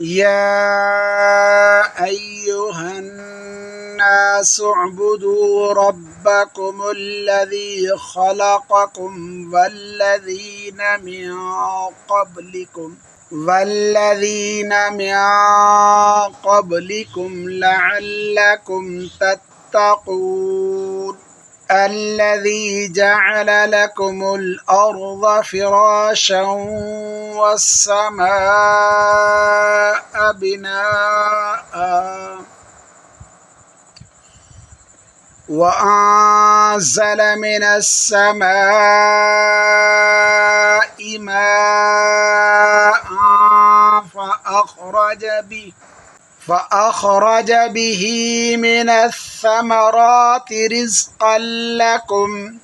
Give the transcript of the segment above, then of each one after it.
يا أيها الناس اعبدوا ربكم الذي خلقكم والذين من قبلكم لعلكم تتقون الذي جعل لكم الأرض فراشا والسماء بناء وأنزل من السماء ماء فأخرج به من الثمرات رزقا لكم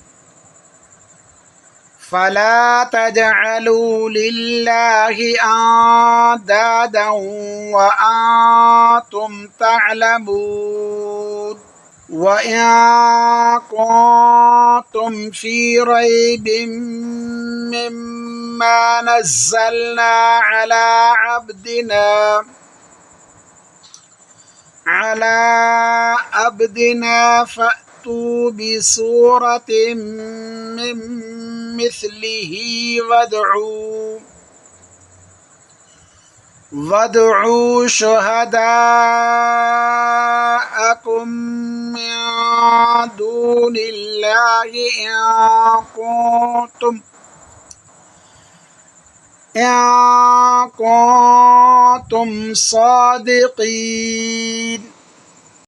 فلا تجعلوا لله أندادا وأنتم تعلمون وإن كنتم في ريب مما نزلنا على عبدنا فأتوا بسورة من مثله وادعوا شهداءكم من دون الله إن كنتم صادقين